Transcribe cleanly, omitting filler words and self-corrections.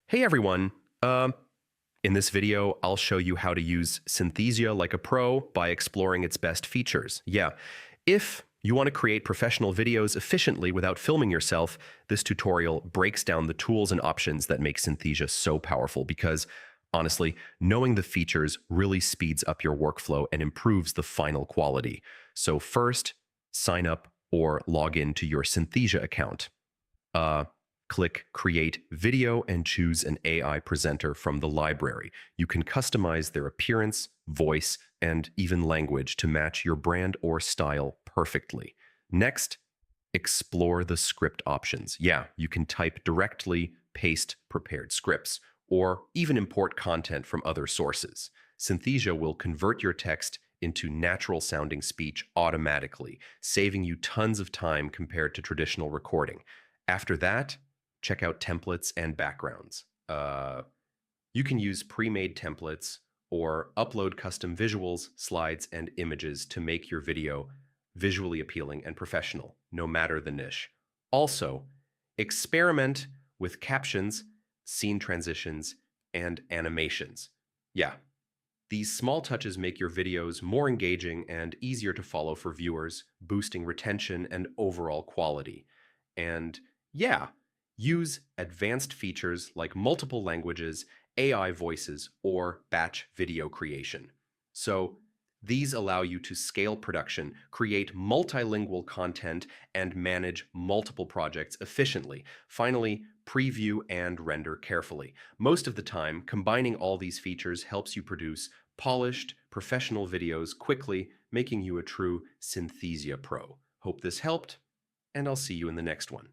Hey everyone. In this video, I'll show you how to use Synthesia like a pro by exploring its best features. Yeah, if you want to create professional videos efficiently without filming yourself, this tutorial breaks down the tools and options that make Synthesia so powerful because, honestly, knowing the features really speeds up your workflow and improves the final quality. So first, sign up or log in to your Synthesia account. Uh, Click Create Video and choose an AI presenter from the library. You can customize their appearance, voice, and even language to match your brand or style perfectly. Next, explore the script options. Yeah, you can type directly, paste prepared scripts, or even import content from other sources. Synthesia will convert your text into natural sounding speech automatically, saving you tons of time compared to traditional recording. After that, check out templates and backgrounds. You can use pre-made templates or upload custom visuals, slides, and images to make your video visually appealing and professional, no matter the niche. Also, experiment with captions, scene transitions, and animations. Yeah, these small touches make your videos more engaging and easier to follow for viewers, boosting retention and overall quality. And yeah, use advanced features like multiple languages, AI voices, or batch video creation. So these allow you to scale production, create multilingual content, and manage multiple projects efficiently. Finally, preview and render carefully. Most of the time, combining all these features helps you produce polished, professional videos quickly, making you a true Synthesia pro. Hope this helped, and I'll see you in the next one.